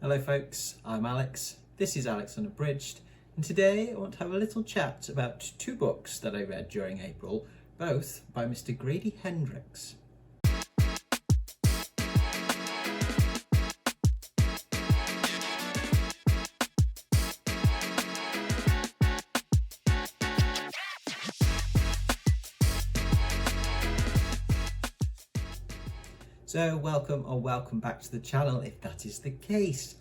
Hello folks, I'm Alex, this is Alex Unabridged, and today I want to have a little chat about two books that I read during April, both by Mr. Grady Hendrix. So welcome back to the channel if that is the case.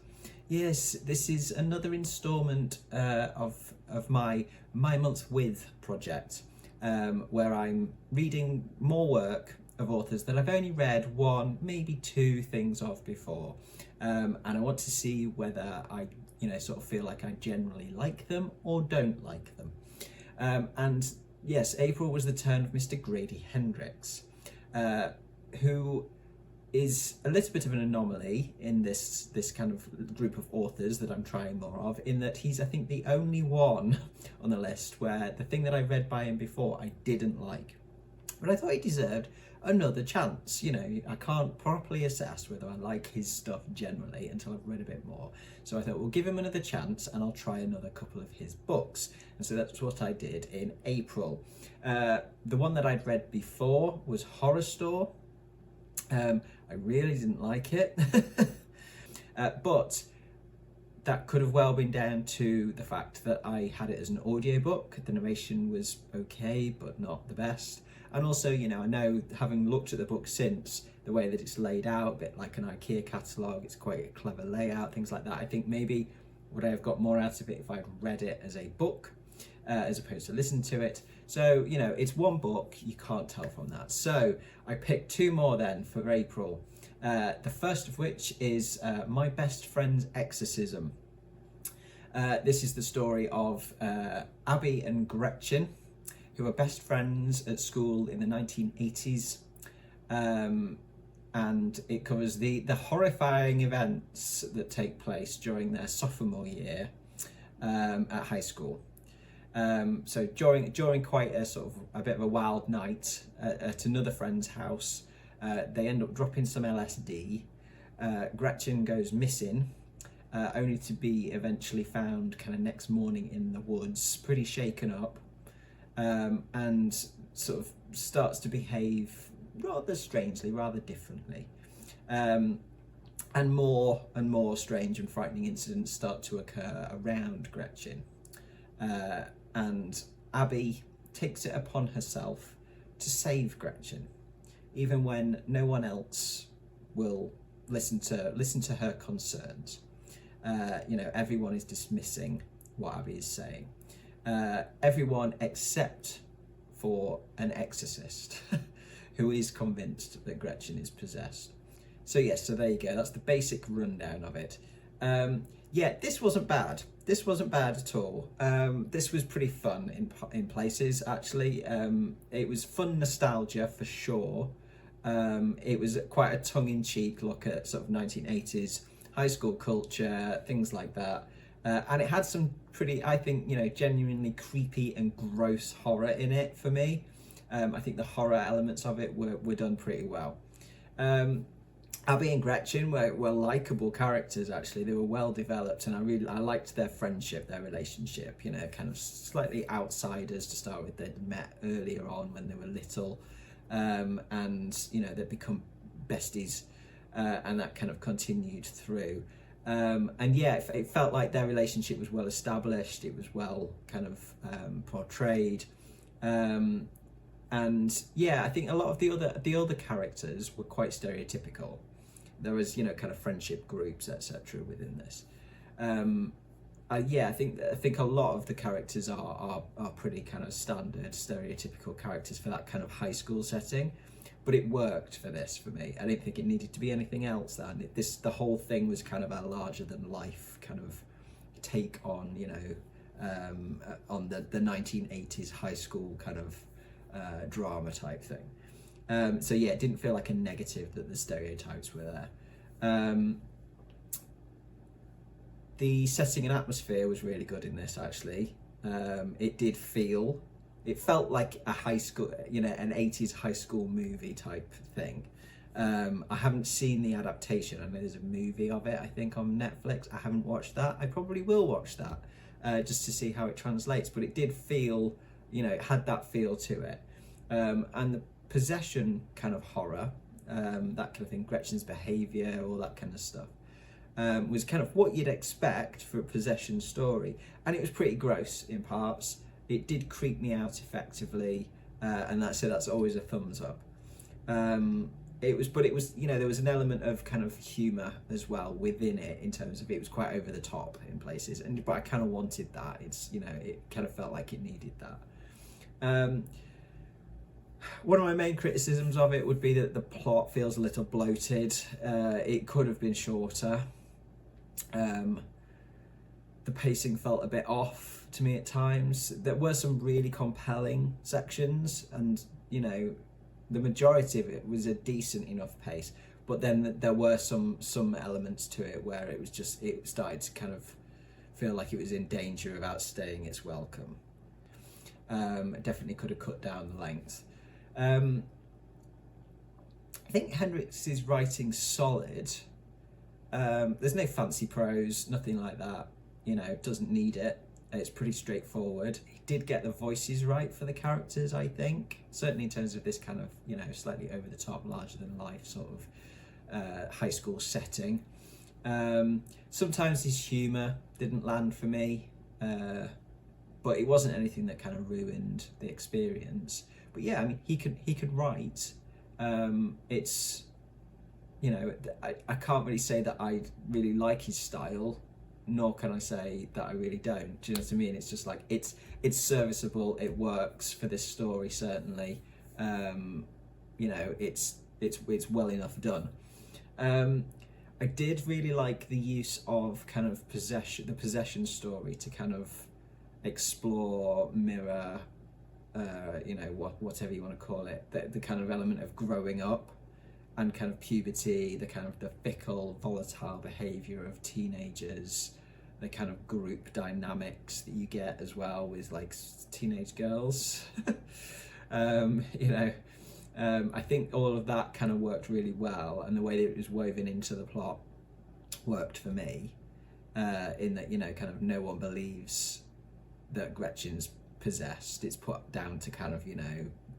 Yes, this is another instalment of my Month With project, where I'm reading more work of authors that I've only read one, maybe two things of before, and I want to see whether I, sort of feel like I generally like them or don't like them. And yes, April was the turn of Mr. Grady Hendrix, who is a little bit of an anomaly in this kind of group of authors that I'm trying more of, in that he's, I think, the only one on the list where the thing that I read by him before I didn't like. But I thought he deserved another chance. I can't properly assess whether I like his stuff generally until I've read a bit more. So I thought we'll give him another chance and I'll try another couple of his books. And so that's what I did in April. The one that I'd read before was Horrorstor. I really didn't like it, but that could have well been down to the fact that I had it as an audiobook. The narration was okay, but not the best. And also, I know, having looked at the book since, the way that it's laid out, a bit like an IKEA catalogue, it's quite a clever layout, things like that. I think maybe would I have got more out of it if I'd read it as a book, as opposed to listen to it. So, it's one book, you can't tell from that. So I picked two more then for April. The first of which is My Best Friend's Exorcism. This is the story of Abby and Gretchen, who are best friends at school in the 1980s. And it covers the horrifying events that take place during their sophomore year at high school. So during quite a sort of a bit of a wild night at another friend's house, they end up dropping some LSD. Gretchen goes missing, only to be eventually found kind of next morning in the woods, pretty shaken up, and sort of starts to behave rather strangely, rather differently. And more strange and frightening incidents start to occur around Gretchen. And Abby takes it upon herself to save Gretchen, even when no one else will listen to her concerns. Everyone is dismissing what Abby is saying. Everyone except for an exorcist who is convinced that Gretchen is possessed. So there you go. That's the basic rundown of it. This wasn't bad. This wasn't bad at all. This was pretty fun in places, actually. It was fun nostalgia for sure. It was quite a tongue-in-cheek look at sort of 1980s high school culture, things like that. And it had some pretty, I think, genuinely creepy and gross horror in it for me. I think the horror elements of it were done pretty well. Abby and Gretchen were likeable characters, actually. They were well developed, and I liked their friendship, their relationship, kind of slightly outsiders to start with. They'd met earlier on when they were little, and they'd become besties, and that kind of continued through. It felt like their relationship was well established. It was well kind of portrayed. I think a lot of the other characters were quite stereotypical. There was, kind of friendship groups, etc. within this. I think a lot of the characters are pretty kind of standard, stereotypical characters for that kind of high school setting. But it worked for this for me. I didn't think it needed to be anything else. The whole thing was kind of a larger than life kind of take on, on the 1980s high school kind of drama type thing. It didn't feel like a negative that the stereotypes were there. The setting and atmosphere was really good in this, actually. It felt like a high school, an 80s high school movie type thing. I haven't seen the adaptation. I know there's a movie of it, I think, on Netflix. I haven't watched that. I probably will watch that just to see how it translates. But it did feel, it had that feel to it. And the possession kind of horror, that kind of thing, Gretchen's behaviour, all that kind of stuff, was kind of what you'd expect for a possession story. And it was pretty gross in parts. It did creep me out effectively, and that's always a thumbs up. It was, there was an element of kind of humour as well within it, in terms of it was quite over the top in places, but I kind of wanted that. It kind of felt like it needed that. One of my main criticisms of it would be that the plot feels a little bloated. It could have been shorter. The pacing felt a bit off to me at times. There were some really compelling sections, and the majority of it was a decent enough pace, but then there were some elements to it where it started to kind of feel like it was in danger of outstaying its welcome. It definitely could have cut down the length. I think Hendrix's writing's solid. There's no fancy prose, nothing like that. Doesn't need it. It's pretty straightforward. He did get the voices right for the characters, I think. Certainly in terms of this kind of, slightly over the top, larger than life sort of high school setting. Sometimes his humour didn't land for me, but it wasn't anything that kind of ruined the experience. But yeah, I mean, he could write. It's, I can't really say that I really like his style, nor can I say that I really don't. Do you know what I mean? It's just like, it's serviceable, it works for this story, certainly. It's well enough done. I did really like the use of kind of the possession story to kind of explore, mirror, whatever you want to call it, the kind of element of growing up and kind of puberty, the kind of the fickle, volatile behaviour of teenagers, the kind of group dynamics that you get as well with like teenage girls. I think all of that kind of worked really well, and the way that it was woven into the plot worked for me, in that, kind of no one believes that Gretchen's possessed. It's put down to kind of,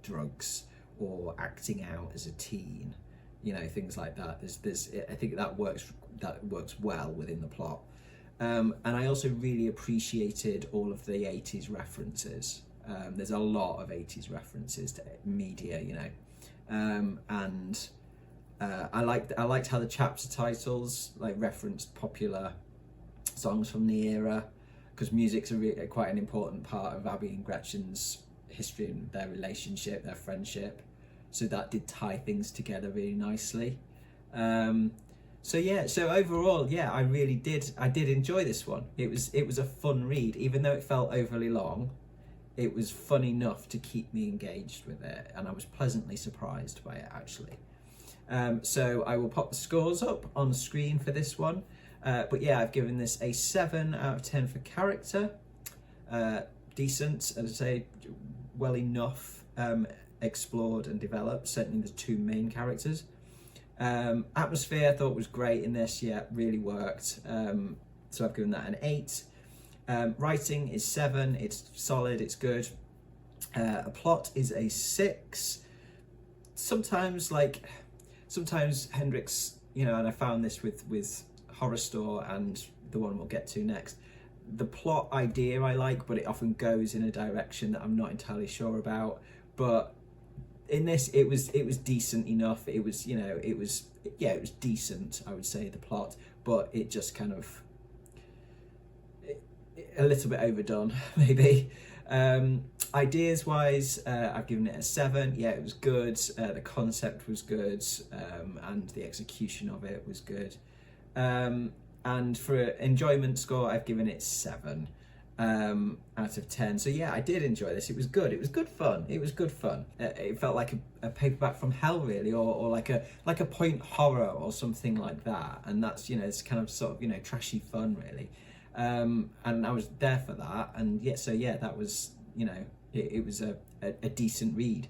drugs or acting out as a teen, things like that. I think that works well within the plot. And I also really appreciated all of the 80s references. There's a lot of 80s references to media, and I liked how the chapter titles like referenced popular songs from the era, because music's quite an important part of Abby and Gretchen's history and their relationship, their friendship. So that did tie things together really nicely. So overall, I really did enjoy this one. It was a fun read, even though it felt overly long. It was fun enough to keep me engaged with it, and I was pleasantly surprised by it, actually. So I will pop the scores up on screen for this one. But yeah, I've given this a 7 out of 10 for character. Decent, as I say, well enough explored and developed, certainly the two main characters. Atmosphere I thought was great in this, really worked. So I've given that an 8. Writing is 7, it's solid, it's good. A plot is a 6. Sometimes Hendrix, and I found this with Horrorstor and the one we'll get to next, the plot idea I like, but it often goes in a direction that I'm not entirely sure about. But in this, it was decent enough. It was decent, I would say, the plot, but it just kind of a little bit overdone, maybe. Ideas wise, I've given it a 7. Yeah, it was good. The concept was good, and the execution of it was good. And for enjoyment score, I've given it 7 out of 10. So yeah, I did enjoy this. It was good. It was good fun. It felt like a paperback from hell, really, or like a point horror or something like that. And that's, it's kind of sort of, trashy fun, really. And I was there for that. And yeah, that was, it was a decent read.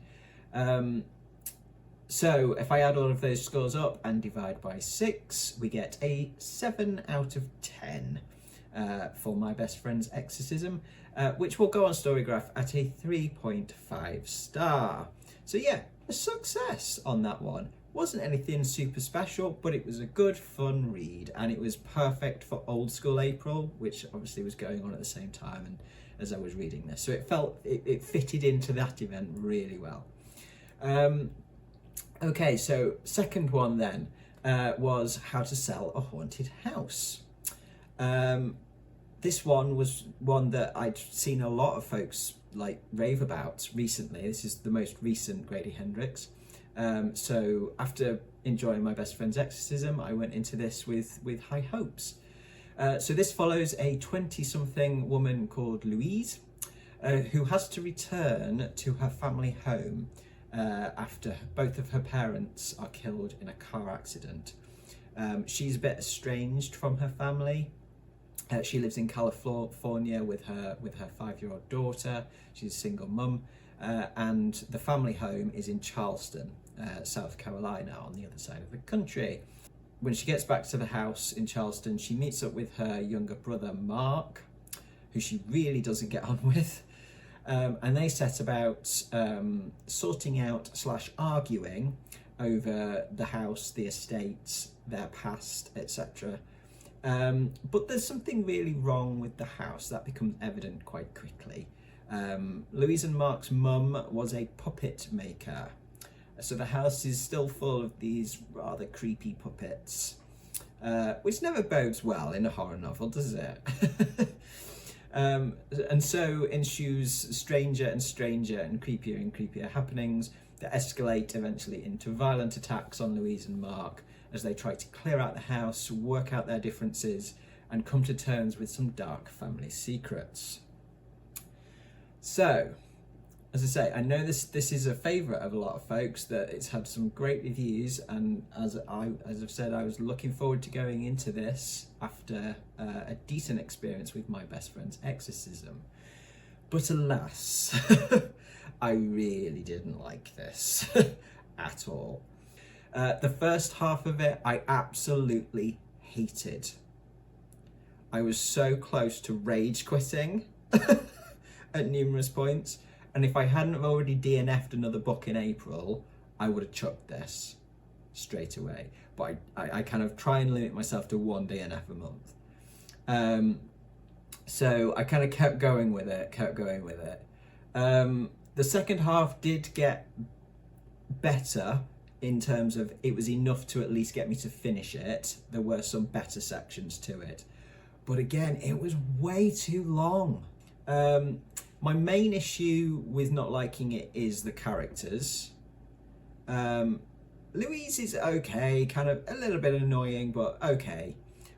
So if I add all of those scores up and divide by 6, we get a 7 out of 10 for My Best Friend's Exorcism, which will go on Storygraph at a 3.5 star. So yeah, a success on that one. Wasn't anything super special, but it was a good fun read, and it was perfect for old school April, which obviously was going on at the same time and as I was reading this. So it fitted into that event really well. Okay, so second one then was How to Sell a Haunted House. This one was one that I'd seen a lot of folks like rave about recently. This is the most recent Grady Hendrix. So after enjoying My Best Friend's Exorcism, I went into this with high hopes. So this follows a 20-something woman called Louise, who has to return to her family home after both of her parents are killed in a car accident. She's a bit estranged from her family. She lives in California with her 5-year-old daughter. She's a single mum, and the family home is in Charleston, South Carolina, on the other side of the country. When she gets back to the house in Charleston, she meets up with her younger brother Mark, who she really doesn't get on with. And they set about sorting out / arguing over the house, the estate, their past, etc. But there's something really wrong with the house that becomes evident quite quickly. Louise and Mark's mum was a puppet maker, so the house is still full of these rather creepy puppets, which never bodes well in a horror novel, does it? And so ensues stranger and creepier happenings that escalate eventually into violent attacks on Louise and Mark as they try to clear out the house, work out their differences, and come to terms with some dark family secrets. So, as I say, I know this is a favourite of a lot of folks, that it's had some great reviews, and as I've said, I was looking forward to going into this after a decent experience with My Best Friend's Exorcism. But alas, I really didn't like this at all. The first half of it, I absolutely hated. I was so close to rage quitting at numerous points. And if I hadn't have already DNF'd another book in April, I would have chucked this straight away. But I kind of try and limit myself to 1 DNF a month. So I kind of kept going with it. The second half did get better in terms of it was enough to at least get me to finish it. There were some better sections to it. But again, it was way too long. My main issue with not liking it is the characters. Louise is okay, kind of a little bit annoying, but okay.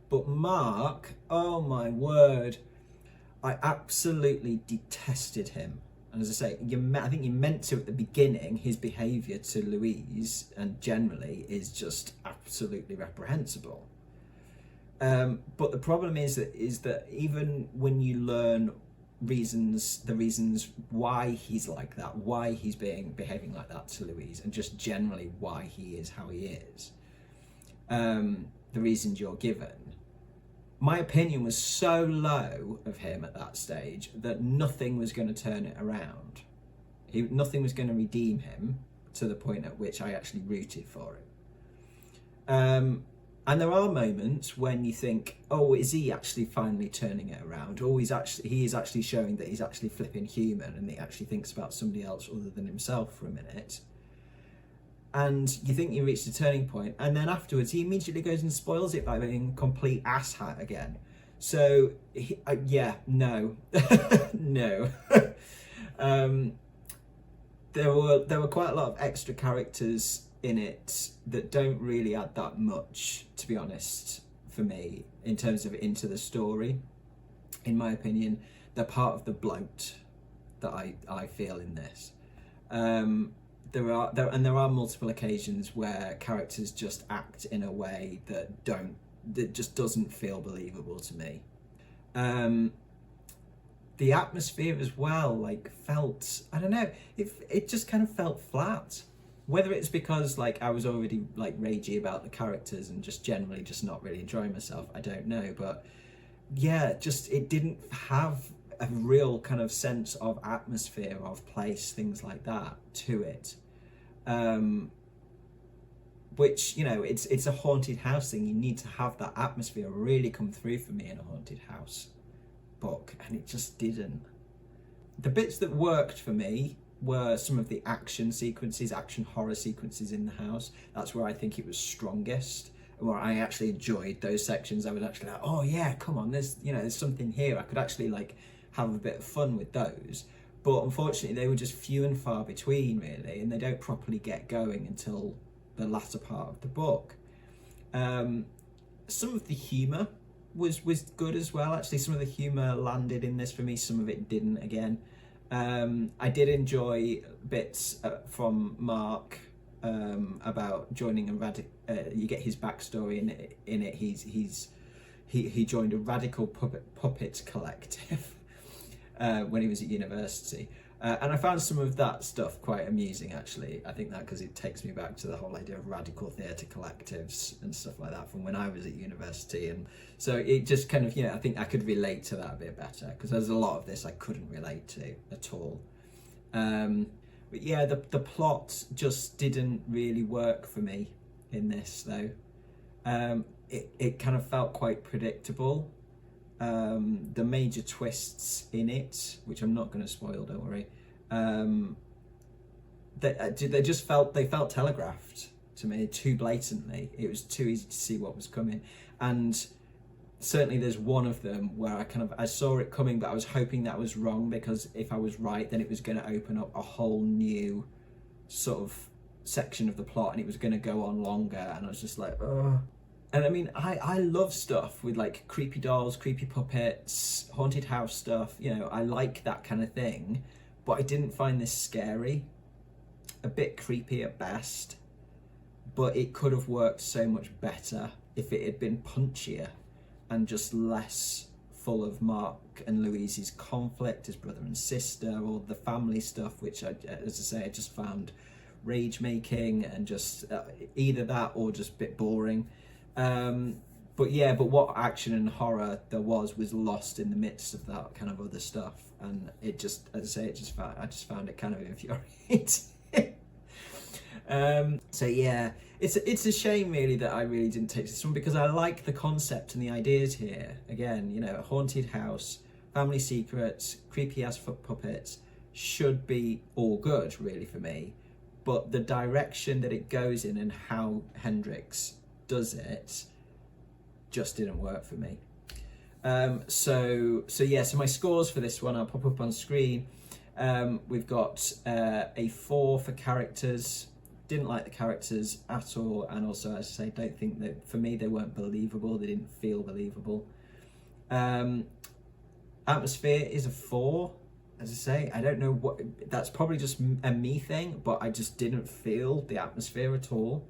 But Mark, oh my word, I absolutely detested him. And as I say, I think you meant to at the beginning. His behaviour to Louise and generally is just absolutely reprehensible. But the problem is that even when you learn the reasons why he's like that, why he's behaving like that to Louise, and just generally why he is how he is, the reasons you're given, my opinion was so low of him at that stage that nothing was going to turn it around. Nothing was going to redeem him to the point at which I actually rooted for him. And there are moments when you think, oh, is he actually finally turning it around? Or he is actually showing that he's actually flipping human, and he actually thinks about somebody else other than himself for a minute. And you think you reached a turning point, and then afterwards he immediately goes and spoils it by being a complete asshat again. So, no. No. There were quite a lot of extra characters in it that don't really add that much, to be honest, for me, in terms of into the story. In my opinion, they're part of the bloat that I feel in this. There are multiple occasions where characters just act in a way that just doesn't feel believable to me. The atmosphere as well, felt, I don't know, it just kind of felt flat. Whether it's because like I was already like ragey about the characters and just generally just not really enjoying myself, I don't know. But yeah, just it didn't have a real kind of sense of atmosphere, of place, things like that to it. Which, you know, it's a haunted house thing. You need to have that atmosphere really come through for me in a haunted house book, and it just didn't. The bits that worked for me were some of the action sequences, action horror sequences in the house. That's where I think it was strongest, and where I actually enjoyed those sections. I was actually like, oh yeah, come on, there's something here. I could actually like have a bit of fun with those. But unfortunately, they were just few and far between, really, and they don't properly get going until the latter part of the book. Some of the humour was good as well. Actually, some of the humour landed in this for me. Some of it didn't. Again, I did enjoy bits from Mark about joining a you get his backstory in it. He joined a radical puppet collective when he was at university. And I found some of that stuff quite amusing, actually. I think that because it takes me back to the whole idea of radical theatre collectives and stuff like that from when I was at university. And so it just kind of, I think I could relate to that a bit better, because there's a lot of this I couldn't relate to at all. But yeah, the plot just didn't really work for me in this, though. It kind of felt quite predictable. The major twists in it, which I'm not going to spoil, don't worry, they just felt telegraphed to me too blatantly. It was too easy to see what was coming, and certainly there's one of them where I saw it coming, but I was hoping that was wrong, because if I was right, then it was going to open up a whole new sort of section of the plot, and it was going to go on longer, and I was just like, ugh. And I mean, I love stuff with like creepy dolls, creepy puppets, haunted house stuff. I like that kind of thing, but I didn't find this scary. A bit creepy at best, but it could have worked so much better if it had been punchier and just less full of Mark and Louise's conflict as brother and sister, or the family stuff, which I just found rage making, and just either that or just a bit boring. But what action and horror there was lost in the midst of that kind of other stuff, and it just, as I say, I just found it kind of infuriating. So yeah, it's a shame really that I really didn't take this one, because I like the concept and the ideas here. Again, a haunted house, family secrets, creepy ass puppets should be all good really for me, but the direction that it goes in and how Hendrix does it just didn't work for me. So my scores for this one I'll pop up on screen. We've got a 4 for characters. Didn't like the characters at all, and also, as I say, don't think that, for me, they weren't believable. They didn't feel believable. Atmosphere is a 4. As I say, I don't know what, that's probably just a me thing, but I just didn't feel the atmosphere at all.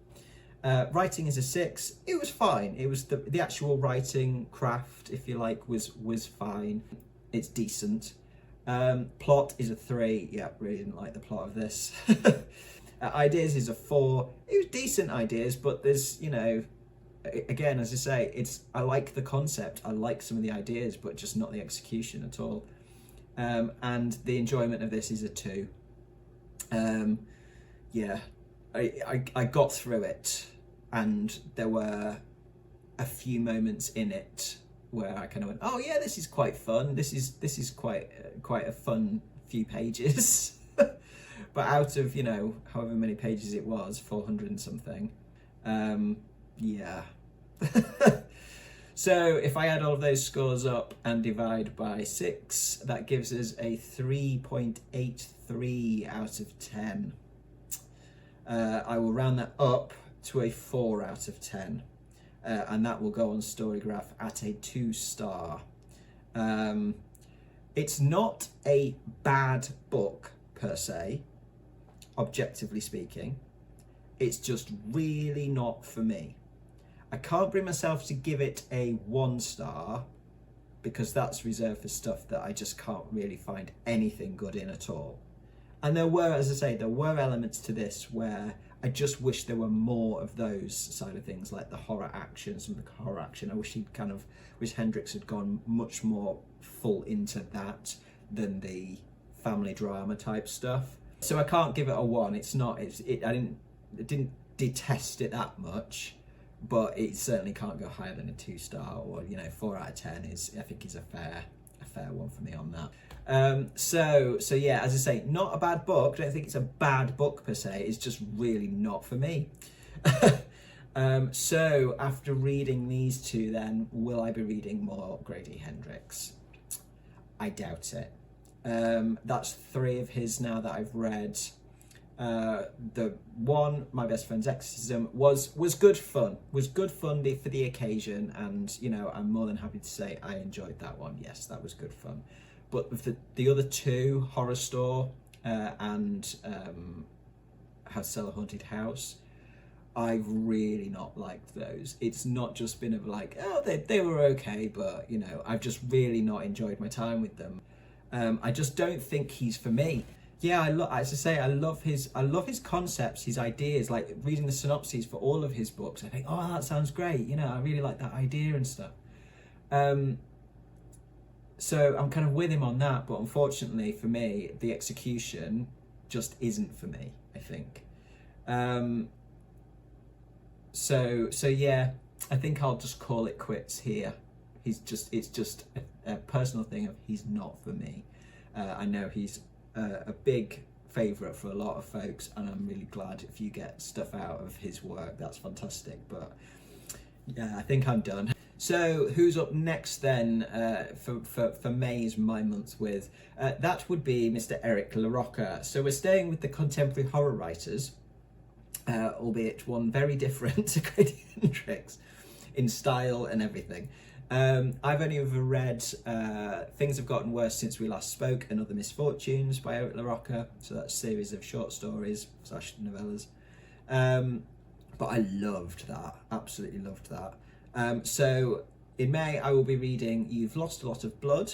Writing is a 6. It was fine. It was the actual writing craft, if you like, was fine. It's decent. Plot is a 3. Yeah, really didn't like the plot of this. Ideas is a 4. It was decent ideas, but there's, again, as I say, I like the concept. I like some of the ideas, but just not the execution at all. And the enjoyment of this is a 2. Yeah, I got through it, and there were a few moments in it where I kind of went, oh yeah, this is quite fun. This is quite a fun few pages. But out of, however many pages it was, 400 and something, yeah. So if I add all of those scores up and divide by 6, that gives us a 3.83 out of 10. I will round that up to a 4 out of 10, and that will go on Storygraph at a 2-star. It's not a bad book per se, objectively speaking. It's just really not for me. I can't bring myself to give it a 1 star, because that's reserved for stuff that I just can't really find anything good in at all. And there were, as I say, there were elements to this where I just wish there were more of those side of things, like the horror action, some of the horror action. I wish Hendrix had gone much more full into that than the family drama type stuff. So I can't give it a 1. I didn't detest it that much, but it certainly can't go higher than a 2-star, or 4 out of 10 I think is a fair one for me on that. So yeah, as I say, not a bad book. I don't think it's a bad book per se. It's just really not for me. So after reading these two, then will I be reading more Grady Hendrix? I doubt it. That's 3 of his now that I've read. The one, My Best Friend's Exorcism, was good fun. Was good fun for the occasion, and I'm more than happy to say I enjoyed that one. Yes, that was good fun. But the other 2, Horrorstor and How to Sell a Haunted House, I've really not liked those. It's not just been of like, oh, they were okay, but I've just really not enjoyed my time with them. I just don't think he's for me. Yeah, as I say, I love his concepts, his ideas. Like reading the synopses for all of his books, I think, oh, that sounds great. I really like that idea and stuff. So I'm kind of with him on that, but unfortunately for me, the execution just isn't for me, I think. So yeah, I think I'll just call it quits here. It's just a personal thing of he's not for me. I know he's a big favourite for a lot of folks, and I'm really glad if you get stuff out of his work. That's fantastic. But yeah, I think I'm done. So who's up next then for May's My Month With? That would be Mr. Eric LaRocca. So we're staying with the contemporary horror writers, albeit one very different to Grady Hendrix in style and everything. I've only ever read Things Have Gotten Worse Since We Last Spoke and Other Misfortunes by Eric LaRocca. So that's a series of short stories / novellas. But I loved that, absolutely loved that. So in May I will be reading You've Lost a Lot of Blood,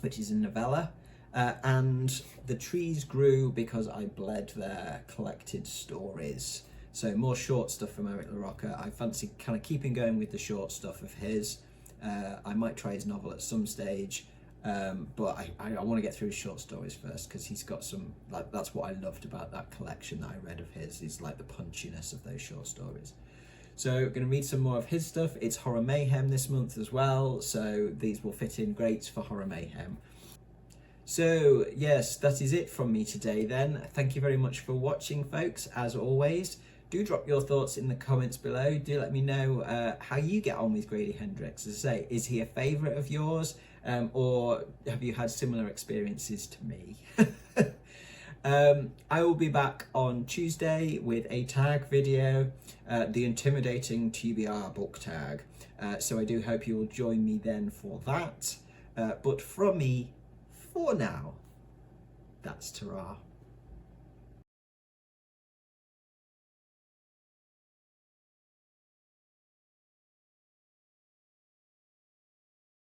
which is a novella, and The Trees Grew Because I Bled There, collected stories. So more short stuff from Eric LaRocca. I fancy kind of keeping going with the short stuff of his. I might try his novel at some stage, but I want to get through his short stories first, because he's got some, like, that's what I loved about that collection that I read of his, is like the punchiness of those short stories. So I'm going to read some more of his stuff. It's Horror Mayhem this month as well, so these will fit in great for Horror Mayhem. So yes, that is it from me today then. Thank you very much for watching, folks, as always. Do drop your thoughts in the comments below. Do let me know how you get on with Grady Hendrix. As I say, is he a favourite of yours, or have you had similar experiences to me? I will be back on Tuesday with a tag video, the intimidating TBR book tag. So I do hope you will join me then for that. But from me, for now, that's ta-ra.